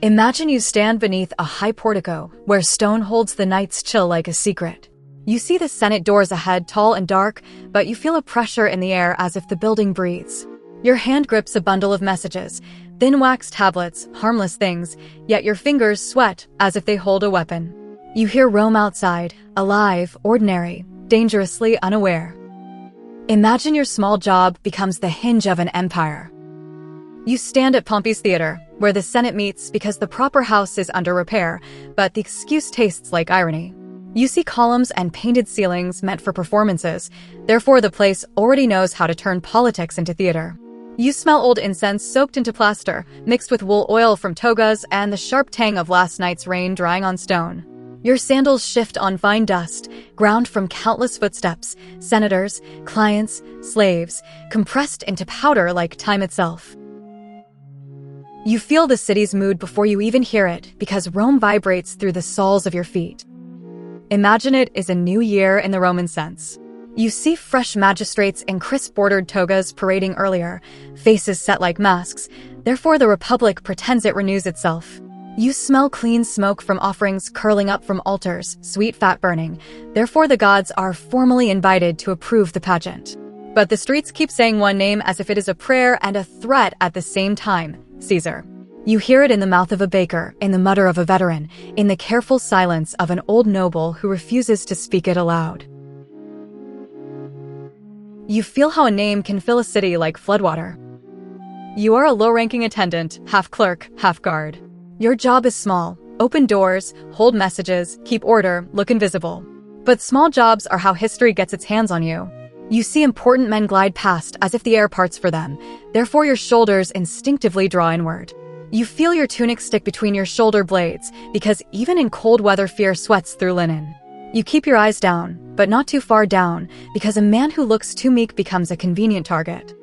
Imagine you stand beneath a high portico where stone holds the night's chill like a secret. You see the Senate doors ahead, tall and dark, but you feel a pressure in the air as if the building breathes. Your hand grips a bundle of messages, thin wax tablets, harmless things, yet your fingers sweat as if they hold a weapon. You hear Rome outside, alive, ordinary, dangerously unaware. Imagine your small job becomes the hinge of an empire. You stand at Pompey's theater, where the Senate meets because the proper house is under repair, but the excuse tastes like irony. You see columns and painted ceilings meant for performances, therefore the place already knows how to turn politics into theater. You smell old incense soaked into plaster, mixed with wool oil from togas and the sharp tang of last night's rain drying on stone. Your sandals shift on fine dust, ground from countless footsteps, senators, clients, slaves, compressed into powder like time itself. You feel the city's mood before you even hear it because Rome vibrates through the soles of your feet. Imagine it is a new year in the Roman sense. You see fresh magistrates in crisp-bordered togas parading earlier, faces set like masks, therefore the Republic pretends it renews itself. You smell clean smoke from offerings curling up from altars, sweet fat burning, therefore the gods are formally invited to approve the pageant. But the streets keep saying one name as if it is a prayer and a threat at the same time: Caesar. You hear it in the mouth of a baker, in the mutter of a veteran, in the careful silence of an old noble who refuses to speak it aloud. You feel how a name can fill a city like floodwater. You are a low-ranking attendant, half clerk, half guard. Your job is small: open doors, hold messages, keep order, look invisible. But small jobs are how history gets its hands on you. You see important men glide past as if the air parts for them, therefore your shoulders instinctively draw inward. You feel your tunic stick between your shoulder blades, because even in cold weather fear sweats through linen. You keep your eyes down, but not too far down, because a man who looks too meek becomes a convenient target.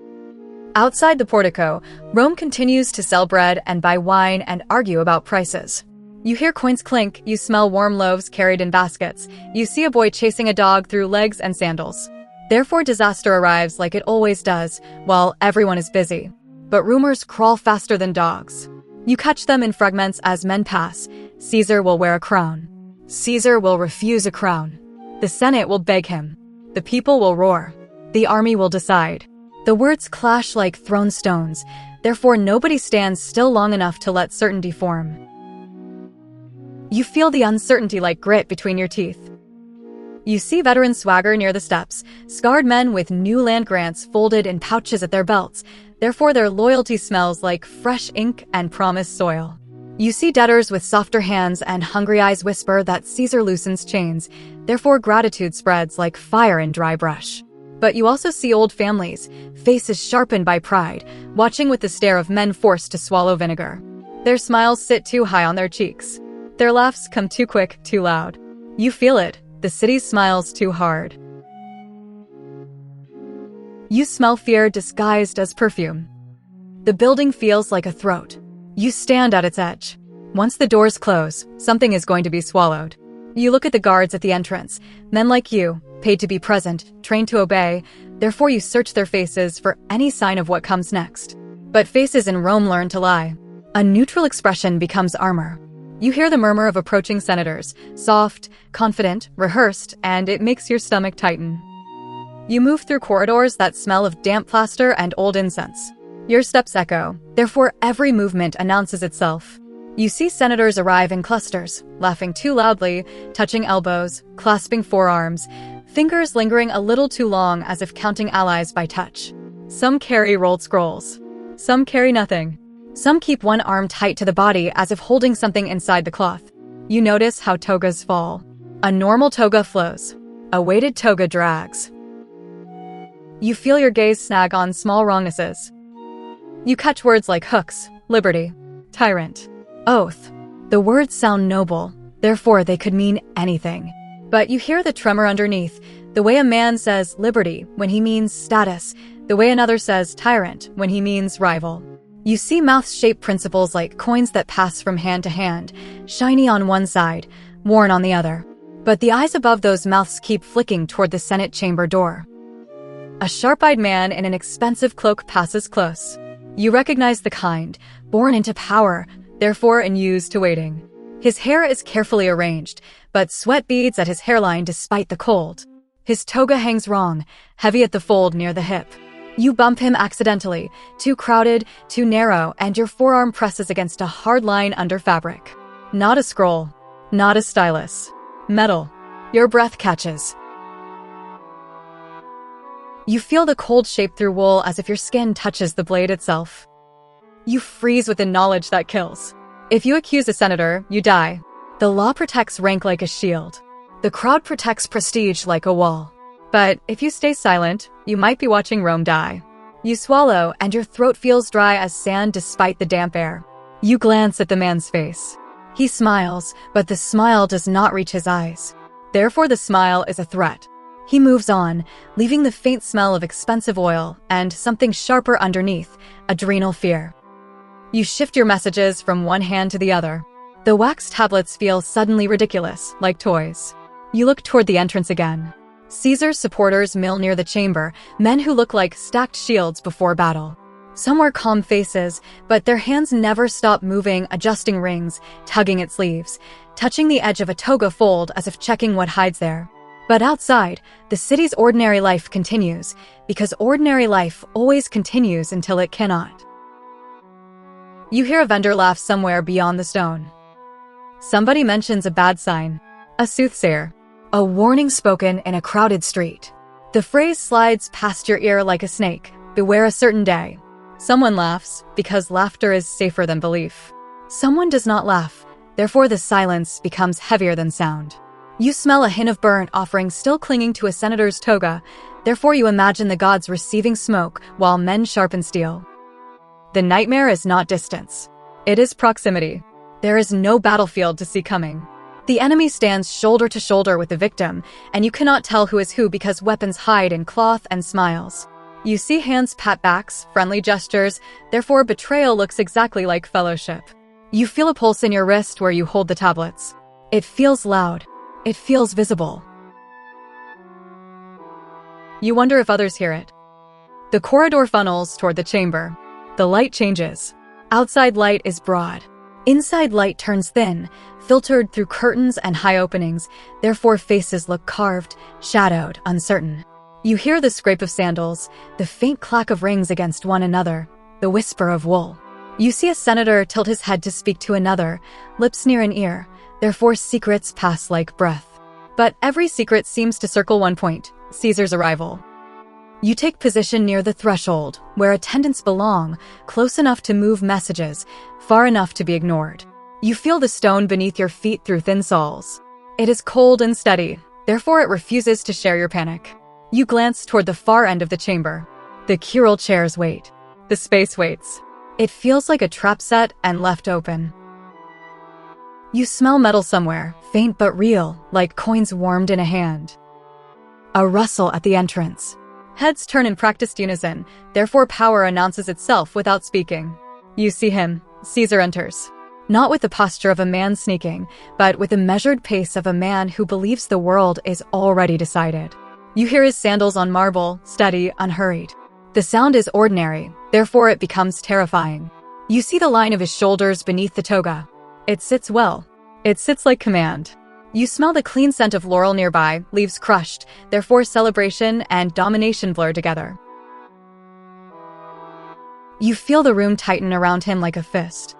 Outside the portico, Rome continues to sell bread and buy wine and argue about prices. You hear coins clink, you smell warm loaves carried in baskets, you see a boy chasing a dog through legs and sandals. Therefore disaster arrives like it always does, while everyone is busy. But rumors crawl faster than dogs. You catch them in fragments as men pass. Caesar will wear a crown. Caesar will refuse a crown. The Senate will beg him. The people will roar. The army will decide. The words clash like thrown stones, therefore nobody stands still long enough to let certainty form. You feel the uncertainty like grit between your teeth. You see veterans swagger near the steps, scarred men with new land grants folded in pouches at their belts, therefore their loyalty smells like fresh ink and promised soil. You see debtors with softer hands and hungry eyes whisper that Caesar loosens chains, therefore gratitude spreads like fire in dry brush. But you also see old families, faces sharpened by pride, watching with the stare of men forced to swallow vinegar. Their smiles sit too high on their cheeks. Their laughs come too quick, too loud. You feel it. The city smiles too hard. You smell fear disguised as perfume. The building feels like a throat. You stand at its edge. Once the doors close, something is going to be swallowed. You look at the guards at the entrance, men like you, paid to be present, trained to obey, therefore you search their faces for any sign of what comes next. But faces in Rome learn to lie. A neutral expression becomes armor. You hear the murmur of approaching senators, soft, confident, rehearsed, and it makes your stomach tighten. You move through corridors that smell of damp plaster and old incense. Your steps echo, therefore every movement announces itself. You see senators arrive in clusters, laughing too loudly, touching elbows, clasping forearms, fingers lingering a little too long as if counting allies by touch. Some carry rolled scrolls. Some carry nothing. Some keep one arm tight to the body as if holding something inside the cloth. You notice how togas fall. A normal toga flows. A weighted toga drags. You feel your gaze snag on small wrongnesses. You catch words like hooks, liberty, tyrant, oath. The words sound noble, therefore they could mean anything. But you hear the tremor underneath, the way a man says liberty when he means status, the way another says tyrant when he means rival. You see mouth-shaped principles like coins that pass from hand to hand, shiny on one side, worn on the other. But the eyes above those mouths keep flicking toward the Senate chamber door. A sharp-eyed man in an expensive cloak passes close. You recognize the kind, born into power, therefore unused to waiting. His hair is carefully arranged, but sweat beads at his hairline despite the cold. His toga hangs wrong, heavy at the fold near the hip. You bump him accidentally, too crowded, too narrow, and your forearm presses against a hard line under fabric. Not a scroll, not a stylus. Metal. Your breath catches. You feel the cold shape through wool as if your skin touches the blade itself. You freeze with the knowledge that kills. If you accuse a senator, you die. The law protects rank like a shield. The crowd protects prestige like a wall. But if you stay silent, you might be watching Rome die. You swallow, and your throat feels dry as sand despite the damp air. You glance at the man's face. He smiles, but the smile does not reach his eyes. Therefore, the smile is a threat. He moves on, leaving the faint smell of expensive oil and something sharper underneath, adrenal fear. You shift your messages from one hand to the other. The wax tablets feel suddenly ridiculous, like toys. You look toward the entrance again. Caesar's supporters mill near the chamber, men who look like stacked shields before battle. Some wear calm faces, but their hands never stop moving, adjusting rings, tugging at sleeves, touching the edge of a toga fold as if checking what hides there. But outside, the city's ordinary life continues, because ordinary life always continues until it cannot. You hear a vendor laugh somewhere beyond the stone. Somebody mentions a bad sign, a soothsayer, a warning spoken in a crowded street. The phrase slides past your ear like a snake, beware a certain day. Someone laughs, because laughter is safer than belief. Someone does not laugh, therefore the silence becomes heavier than sound. You smell a hint of burnt offering still clinging to a senator's toga, therefore you imagine the gods receiving smoke while men sharpen steel. The nightmare is not distance. It is proximity. There is no battlefield to see coming. The enemy stands shoulder to shoulder with the victim, and you cannot tell who is who because weapons hide in cloth and smiles. You see hands pat backs, friendly gestures, therefore betrayal looks exactly like fellowship. You feel a pulse in your wrist where you hold the tablets. It feels loud. It feels visible. You wonder if others hear it. The corridor funnels toward the chamber. The light changes. Outside light is broad. Inside light turns thin, filtered through curtains and high openings, therefore faces look carved, shadowed, uncertain. You hear the scrape of sandals, the faint clack of rings against one another, the whisper of wool. You see a senator tilt his head to speak to another, lips near an ear, therefore secrets pass like breath. But every secret seems to circle one point, Caesar's arrival. You take position near the threshold, where attendants belong, close enough to move messages, far enough to be ignored. You feel the stone beneath your feet through thin soles. It is cold and steady, therefore it refuses to share your panic. You glance toward the far end of the chamber. The curule chairs wait. The space waits. It feels like a trap set and left open. You smell metal somewhere, faint but real, like coins warmed in a hand. A rustle at the entrance. Heads turn in practiced unison, therefore power announces itself without speaking. You see him. Caesar enters. Not with the posture of a man sneaking, but with the measured pace of a man who believes the world is already decided. You hear his sandals on marble, steady, unhurried. The sound is ordinary, therefore it becomes terrifying. You see the line of his shoulders beneath the toga. It sits well. It sits like command. You smell the clean scent of laurel nearby, leaves crushed, therefore celebration and domination blur together. You feel the room tighten around him like a fist.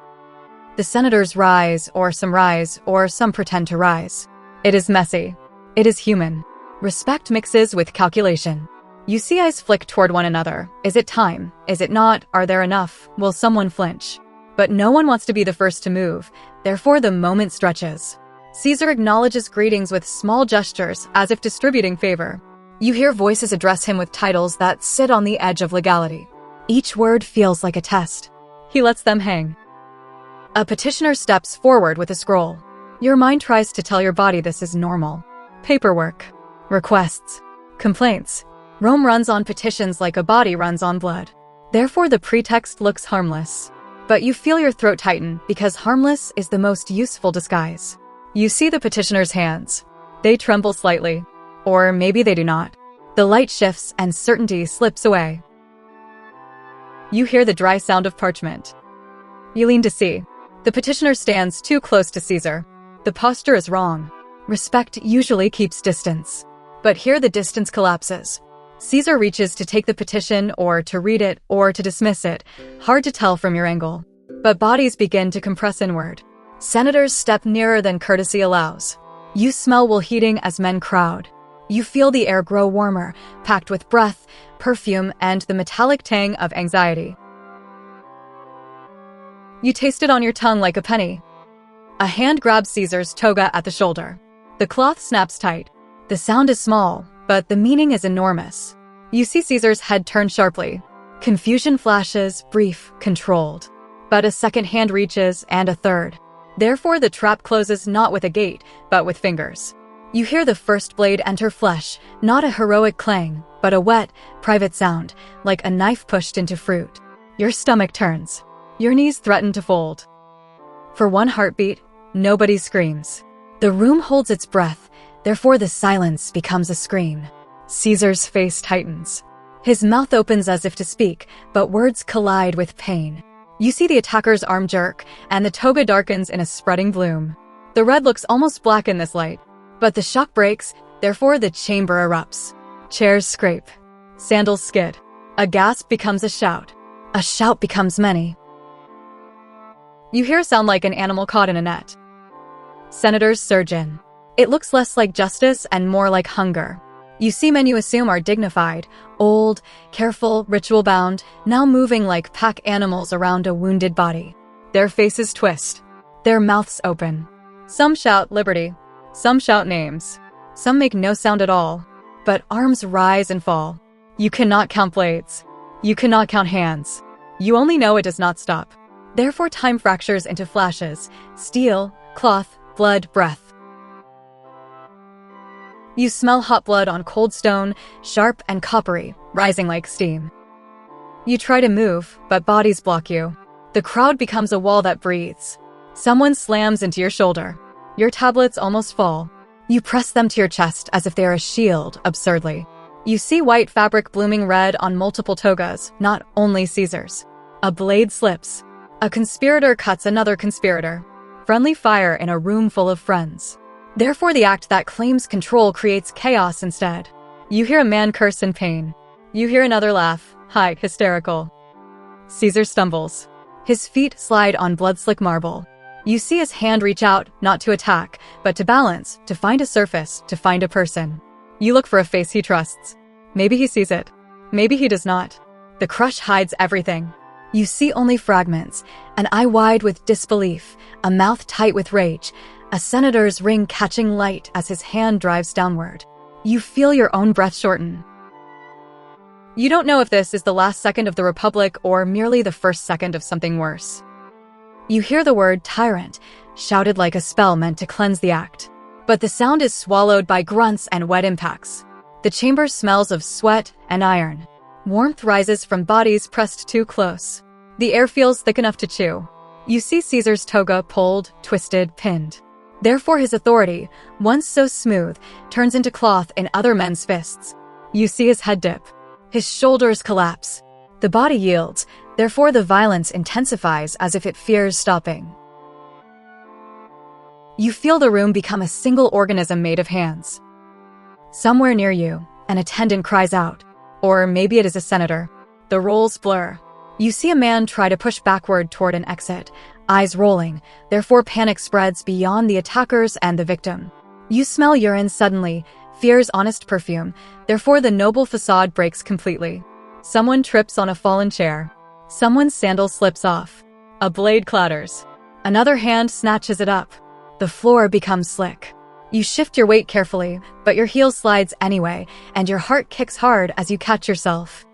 The senators rise, or some pretend to rise. It is messy. It is human. Respect mixes with calculation. You see eyes flick toward one another. Is it time? Is it not? Are there enough? Will someone flinch? But no one wants to be the first to move, therefore the moment stretches. Caesar acknowledges greetings with small gestures as if distributing favor. You hear voices address him with titles that sit on the edge of legality. Each word feels like a test. He lets them hang. A petitioner steps forward with a scroll. Your mind tries to tell your body this is normal. Paperwork. Requests. Complaints. Rome runs on petitions like a body runs on blood. Therefore the pretext looks harmless. But you feel your throat tighten because harmless is the most useful disguise. You see the petitioner's hands. They tremble slightly. Or maybe they do not. The light shifts and certainty slips away. You hear the dry sound of parchment. You lean to see. The petitioner stands too close to Caesar. The posture is wrong. Respect usually keeps distance. But here the distance collapses. Caesar reaches to take the petition or to read it or to dismiss it, hard to tell from your angle. But bodies begin to compress inward. Senators step nearer than courtesy allows. You smell wool heating as men crowd. You feel the air grow warmer, packed with breath, perfume, and the metallic tang of anxiety. You taste it on your tongue like a penny. A hand grabs Caesar's toga at the shoulder. The cloth snaps tight. The sound is small, but the meaning is enormous. You see Caesar's head turn sharply. Confusion flashes, brief, controlled. But a second hand reaches, and a third. Therefore the trap closes not with a gate, but with fingers. You hear the first blade enter flesh, not a heroic clang, but a wet, private sound, like a knife pushed into fruit. Your stomach turns. Your knees threaten to fold. For one heartbeat, nobody screams. The room holds its breath, therefore the silence becomes a scream. Caesar's face tightens. His mouth opens as if to speak, but words collide with pain. You see the attacker's arm jerk, and the toga darkens in a spreading bloom. The red looks almost black in this light. But the shock breaks, therefore the chamber erupts. Chairs scrape. Sandals skid. A gasp becomes a shout. A shout becomes many. You hear a sound like an animal caught in a net. Senators surge in. It looks less like justice and more like hunger. You see men you assume are dignified, old, careful, ritual-bound, now moving like pack animals around a wounded body. Their faces twist. Their mouths open. Some shout liberty. Some shout names. Some make no sound at all. But arms rise and fall. You cannot count blades. You cannot count hands. You only know it does not stop. Therefore time fractures into flashes, steel, cloth, blood, breath. You smell hot blood on cold stone, sharp and coppery, rising like steam. You try to move, but bodies block you. The crowd becomes a wall that breathes. Someone slams into your shoulder. Your tablets almost fall. You press them to your chest as if they are a shield, absurdly. You see white fabric blooming red on multiple togas, not only Caesar's. A blade slips. A conspirator cuts another conspirator. Friendly fire in a room full of friends. Therefore the act that claims control creates chaos instead. You hear a man curse in pain. You hear another laugh, high, hysterical. Caesar stumbles. His feet slide on blood-slick marble. You see his hand reach out, not to attack, but to balance, to find a surface, to find a person. You look for a face he trusts. Maybe he sees it. Maybe he does not. The crush hides everything. You see only fragments, an eye wide with disbelief, a mouth tight with rage, a senator's ring catching light as his hand drives downward. You feel your own breath shorten. You don't know if this is the last second of the Republic or merely the first second of something worse. You hear the word tyrant, shouted like a spell meant to cleanse the act. But the sound is swallowed by grunts and wet impacts. The chamber smells of sweat and iron. Warmth rises from bodies pressed too close. The air feels thick enough to chew. You see Caesar's toga pulled, twisted, pinned. Therefore his authority, once so smooth, turns into cloth in other men's fists. You see his head dip. His shoulders collapse. The body yields, therefore the violence intensifies as if it fears stopping. You feel the room become a single organism made of hands. Somewhere near you, an attendant cries out. Or maybe it is a senator. The roles blur. You see a man try to push backward toward an exit, eyes rolling, therefore panic spreads beyond the attackers and the victim. You smell urine suddenly, fear's honest perfume, therefore the noble facade breaks completely. Someone trips on a fallen chair. Someone's sandal slips off. A blade clatters. Another hand snatches it up. The floor becomes slick. You shift your weight carefully, but your heel slides anyway, and your heart kicks hard as you catch yourself.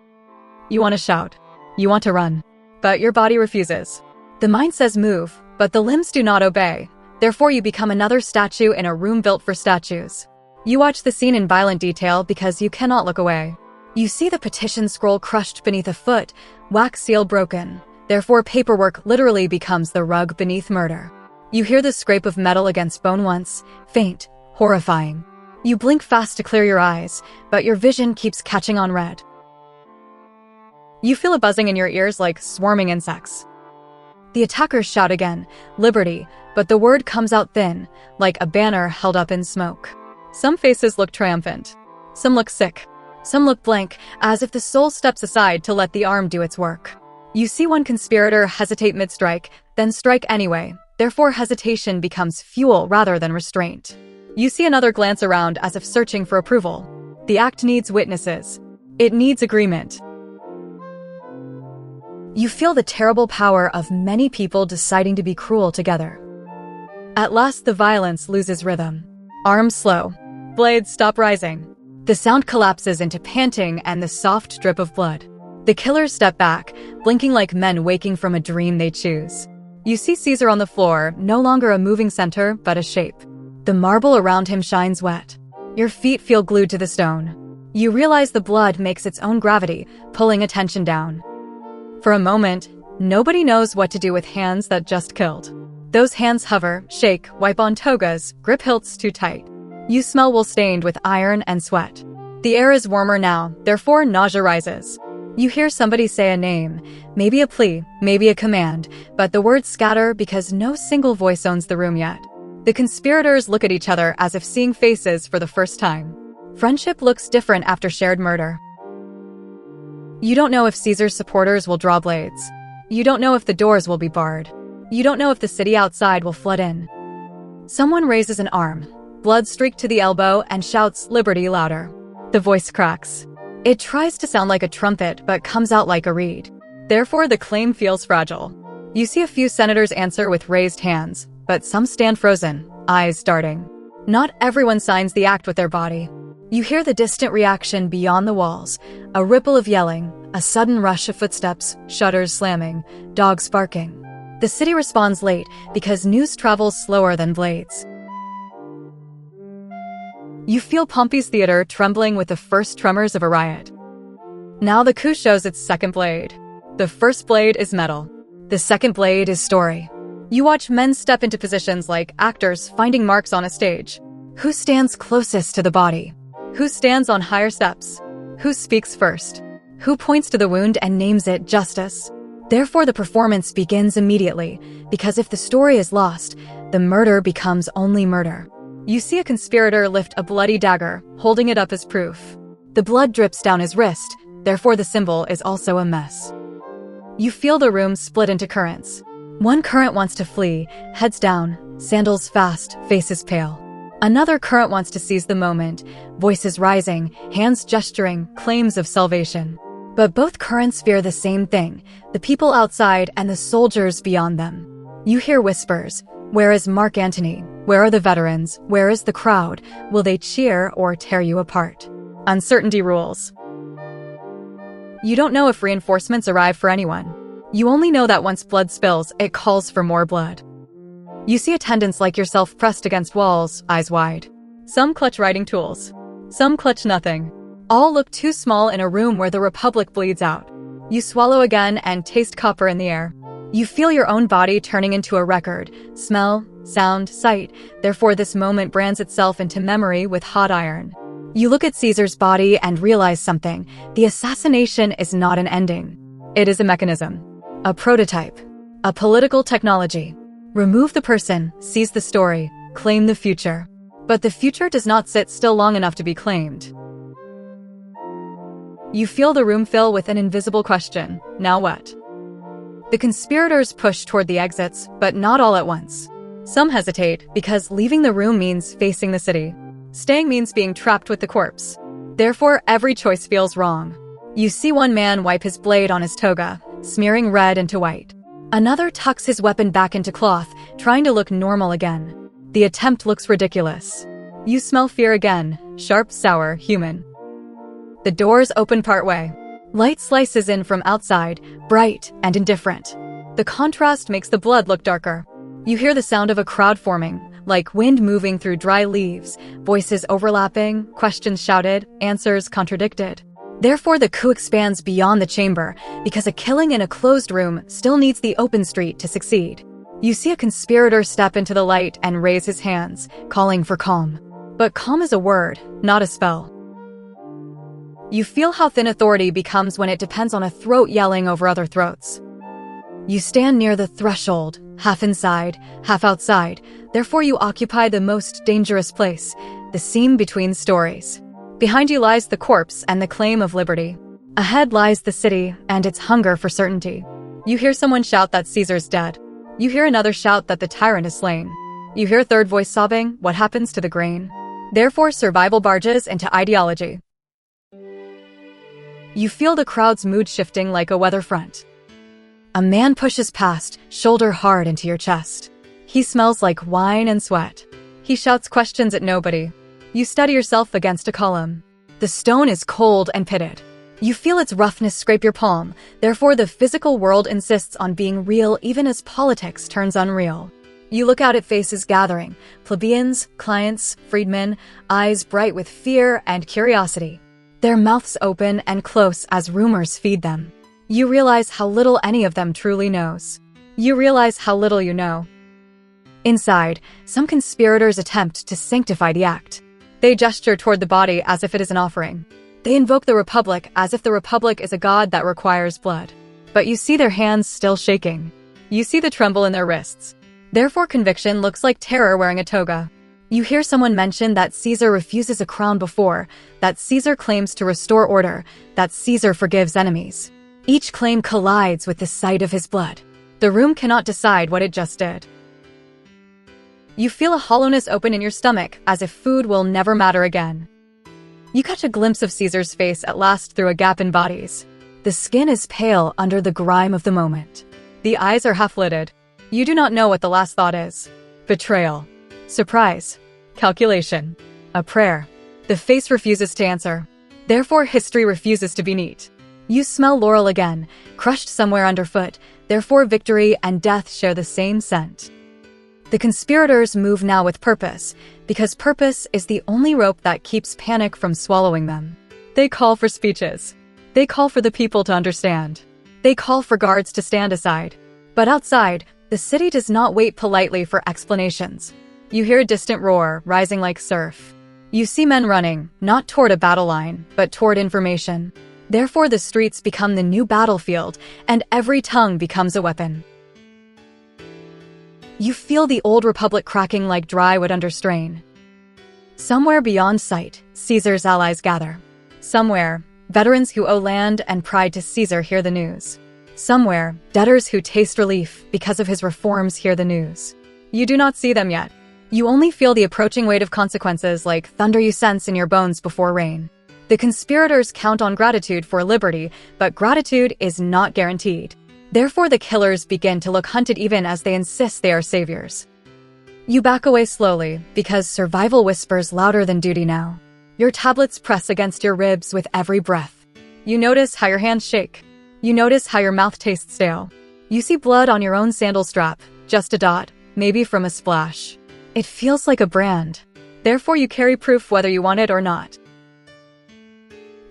You want to shout. You want to run. But your body refuses. The mind says move, but the limbs do not obey. Therefore you become another statue in a room built for statues. You watch the scene in violent detail because you cannot look away. You see the petition scroll crushed beneath a foot, wax seal broken. Therefore paperwork literally becomes the rug beneath murder. You hear the scrape of metal against bone once, faint, horrifying. You blink fast to clear your eyes, but your vision keeps catching on red. You feel a buzzing in your ears like swarming insects. The attackers shout again, "Liberty," but the word comes out thin, like a banner held up in smoke. Some faces look triumphant. Some look sick. Some look blank, as if the soul steps aside to let the arm do its work. You see one conspirator hesitate mid-strike, then strike anyway. Therefore, hesitation becomes fuel rather than restraint. You see another glance around as if searching for approval. The act needs witnesses. It needs agreement. You feel the terrible power of many people deciding to be cruel together. At last, the violence loses rhythm. Arms slow. Blades stop rising. The sound collapses into panting and the soft drip of blood. The killers step back, blinking like men waking from a dream they choose. You see Caesar on the floor, no longer a moving center, but a shape. The marble around him shines wet. Your feet feel glued to the stone. You realize the blood makes its own gravity, pulling attention down. For a moment, nobody knows what to do with hands that just killed. Those hands hover, shake, wipe on togas, grip hilts too tight. You smell wool stained with iron and sweat. The air is warmer now, therefore nausea rises. You hear somebody say a name, maybe a plea, maybe a command, but the words scatter because no single voice owns the room yet. The conspirators look at each other as if seeing faces for the first time. Friendship looks different after shared murder. You don't know if Caesar's supporters will draw blades. You don't know if the doors will be barred. You don't know if the city outside will flood in. Someone raises an arm, blood streaked to the elbow, and shouts "Liberty" louder. The voice cracks. It tries to sound like a trumpet, but comes out like a reed. Therefore, the claim feels fragile. You see a few senators answer with raised hands, but some stand frozen, eyes darting. Not everyone signs the act with their body. You hear the distant reaction beyond the walls, a ripple of yelling, a sudden rush of footsteps, shutters slamming, dogs barking. The city responds late because news travels slower than blades. You feel Pompey's theater trembling with the first tremors of a riot. Now the coup shows its second blade. The first blade is metal. The second blade is story. You watch men step into positions like actors finding marks on a stage. Who stands closest to the body? Who stands on higher steps? Who speaks first? Who points to the wound and names it justice? Therefore, the performance begins immediately, because if the story is lost, the murder becomes only murder. You see a conspirator lift a bloody dagger, holding it up as proof. The blood drips down his wrist, therefore the symbol is also a mess. You feel the room split into currents. One current wants to flee, heads down, sandals fast, faces pale. Another current wants to seize the moment, voices rising, hands gesturing, claims of salvation. But both currents fear the same thing, the people outside and the soldiers beyond them. You hear whispers. Where is Mark Antony? Where are the veterans? Where is the crowd? Will they cheer or tear you apart? Uncertainty rules. You don't know if reinforcements arrive for anyone. You only know that once blood spills, it calls for more blood. You see attendants like yourself pressed against walls, eyes wide. Some clutch writing tools. Some clutch nothing. All look too small in a room where the Republic bleeds out. You swallow again and taste copper in the air. You feel your own body turning into a record. Smell, sound, sight. Therefore, this moment brands itself into memory with hot iron. You look at Caesar's body and realize something. The assassination is not an ending. It is a mechanism. A prototype. A political technology. Remove the person, seize the story, claim the future. But the future does not sit still long enough to be claimed. You feel the room fill with an invisible question. Now what? The conspirators push toward the exits, but not all at once. Some hesitate because leaving the room means facing the city. Staying means being trapped with the corpse. Therefore, every choice feels wrong. You see one man wipe his blade on his toga, smearing red into white. Another tucks his weapon back into cloth, trying to look normal again. The attempt looks ridiculous. You smell fear again, sharp, sour, human. The doors open partway. Light slices in from outside, bright and indifferent. The contrast makes the blood look darker. You hear the sound of a crowd forming, like wind moving through dry leaves, voices overlapping, questions shouted, answers contradicted. Therefore, the coup expands beyond the chamber, because a killing in a closed room still needs the open street to succeed. You see a conspirator step into the light and raise his hands, calling for calm. But calm is a word, not a spell. You feel how thin authority becomes when it depends on a throat yelling over other throats. You stand near the threshold, half inside, half outside. Therefore you occupy the most dangerous place, the seam between stories. Behind you lies the corpse and the claim of liberty. Ahead lies the city and its hunger for certainty. You hear someone shout that Caesar's dead. You hear another shout that the tyrant is slain. You hear a third voice sobbing, what happens to the grain? Therefore survival barges into ideology. You feel the crowd's mood shifting like a weather front. A man pushes past, shoulder hard into your chest. He smells like wine and sweat. He shouts questions at nobody. You steady yourself against a column. The stone is cold and pitted. You feel its roughness scrape your palm. Therefore the physical world insists on being real even as politics turns unreal. You look out at faces gathering, plebeians, clients, freedmen, eyes bright with fear and curiosity. Their mouths open and close as rumors feed them. You realize how little any of them truly knows. You realize how little you know. Inside, some conspirators attempt to sanctify the act. They gesture toward the body as if it is an offering. They invoke the Republic as if the Republic is a god that requires blood. But you see their hands still shaking. You see the tremble in their wrists. Therefore conviction looks like terror wearing a toga. You hear someone mention that Caesar refuses a crown before, that Caesar claims to restore order, that Caesar forgives enemies. Each claim collides with the sight of his blood. The room cannot decide what it just did. You feel a hollowness open in your stomach, as if food will never matter again. You catch a glimpse of Caesar's face at last through a gap in bodies. The skin is pale under the grime of the moment. The eyes are half-lidded. You do not know what the last thought is. Betrayal. Surprise. Calculation. A prayer. The face refuses to answer. Therefore history refuses to be neat. You smell laurel again, crushed somewhere underfoot. Therefore victory and death share the same scent. The conspirators move now with purpose, because purpose is the only rope that keeps panic from swallowing them. They call for speeches. They call for the people to understand. They call for guards to stand aside. But outside, the city does not wait politely for explanations. You hear a distant roar, rising like surf. You see men running, not toward a battle line, but toward information. Therefore the streets become the new battlefield, and every tongue becomes a weapon. You feel the old republic cracking like dry wood under strain. Somewhere beyond sight, Caesar's allies gather. Somewhere, veterans who owe land and pride to Caesar hear the news. Somewhere, debtors who taste relief because of his reforms hear the news. You do not see them yet. You only feel the approaching weight of consequences like thunder you sense in your bones before rain. The conspirators count on gratitude for liberty, but gratitude is not guaranteed. Therefore the killers begin to look hunted even as they insist they are saviors. You back away slowly, because survival whispers louder than duty now. Your tablets press against your ribs with every breath. You notice how your hands shake. You notice how your mouth tastes stale. You see blood on your own sandal strap, just a dot, maybe from a splash. It feels like a brand. Therefore you carry proof whether you want it or not.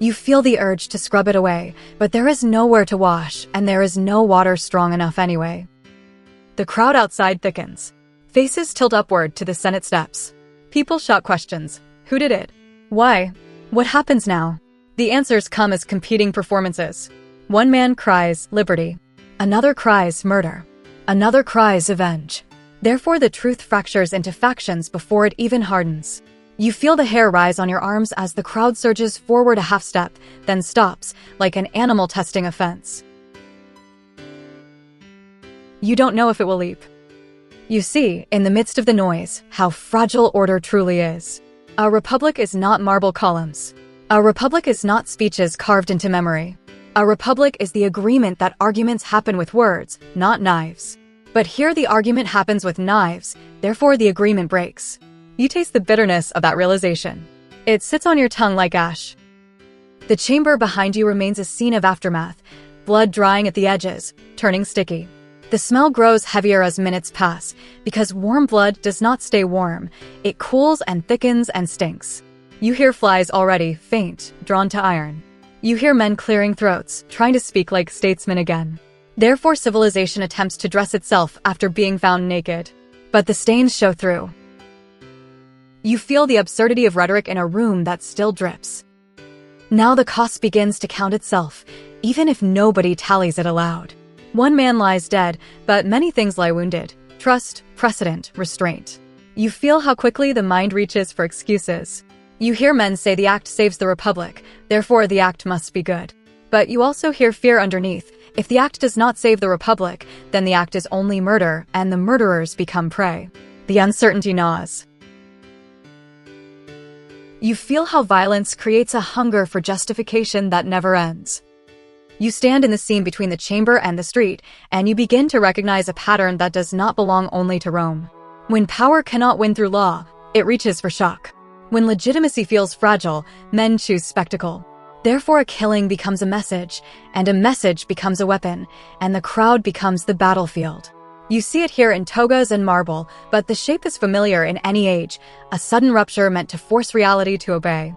You feel the urge to scrub it away, but there is nowhere to wash, and there is no water strong enough anyway. The crowd outside thickens. Faces tilt upward to the Senate steps. People shout questions. Who did it? Why? What happens now? The answers come as competing performances. One man cries, liberty. Another cries, murder. Another cries, avenge. Therefore the truth fractures into factions before it even hardens. You feel the hair rise on your arms as the crowd surges forward a half step, then stops, like an animal testing a fence. You don't know if it will leap. You see, in the midst of the noise, how fragile order truly is. A republic is not marble columns. A republic is not speeches carved into memory. A republic is the agreement that arguments happen with words, not knives. But here the argument happens with knives, therefore the agreement breaks. You taste the bitterness of that realization. It sits on your tongue like ash. The chamber behind you remains a scene of aftermath, blood drying at the edges, turning sticky. The smell grows heavier as minutes pass, because warm blood does not stay warm. It cools and thickens and stinks. You hear flies already, faint, drawn to iron. You hear men clearing throats, trying to speak like statesmen again. Therefore civilization attempts to dress itself after being found naked. But the stains show through. You feel the absurdity of rhetoric in a room that still drips. Now the cost begins to count itself, even if nobody tallies it aloud. One man lies dead, but many things lie wounded. Trust, precedent, restraint. You feel how quickly the mind reaches for excuses. You hear men say the act saves the republic, therefore the act must be good. But you also hear fear underneath. If the act does not save the republic, then the act is only murder, and the murderers become prey. The uncertainty gnaws. You feel how violence creates a hunger for justification that never ends. You stand in the seam between the chamber and the street, and you begin to recognize a pattern that does not belong only to Rome. When power cannot win through law, it reaches for shock. When legitimacy feels fragile, men choose spectacle. Therefore, a killing becomes a message, and a message becomes a weapon, and the crowd becomes the battlefield. You see it here in togas and marble, but the shape is familiar in any age, a sudden rupture meant to force reality to obey.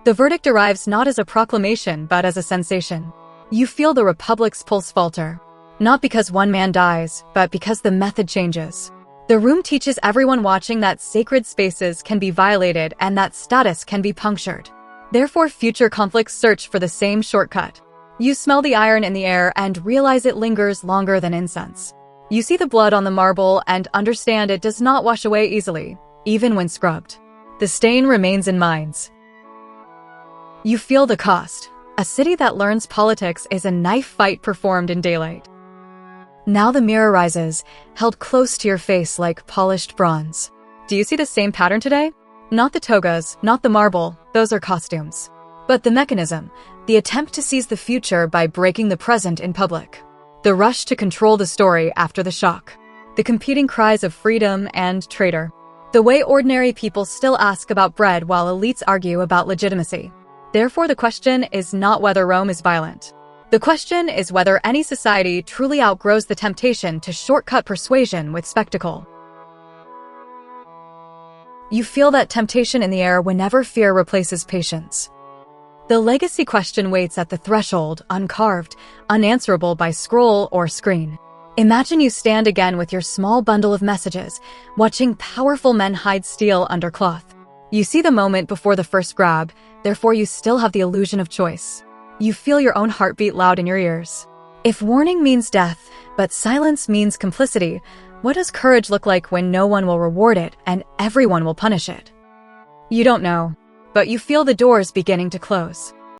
The verdict arrives not as a proclamation, but as a sensation. You feel the republic's pulse falter. Not because one man dies, but because the method changes. The room teaches everyone watching that sacred spaces can be violated and that status can be punctured. Therefore, future conflicts search for the same shortcut. You smell the iron in the air and realize it lingers longer than incense. You see the blood on the marble and understand it does not wash away easily, even when scrubbed. The stain remains in minds. You feel the cost. A city that learns politics is a knife fight performed in daylight. Now the mirror rises, held close to your face like polished bronze. Do you see the same pattern today? Not the togas, not the marble, those are costumes. But the mechanism, the attempt to seize the future by breaking the present in public. The rush to control the story after the shock. The competing cries of freedom and traitor. The way ordinary people still ask about bread while elites argue about legitimacy. Therefore, the question is not whether Rome is violent. The question is whether any society truly outgrows the temptation to shortcut persuasion with spectacle. You feel that temptation in the air whenever fear replaces patience. The legacy question waits at the threshold, uncarved, unanswerable by scroll or screen. Imagine you stand again with your small bundle of messages, watching powerful men hide steel under cloth. You see the moment before the first grab, therefore you still have the illusion of choice. You feel your own heartbeat loud in your ears. If warning means death, but silence means complicity, what does courage look like when no one will reward it and everyone will punish it? You don't know, but you feel the doors beginning to close.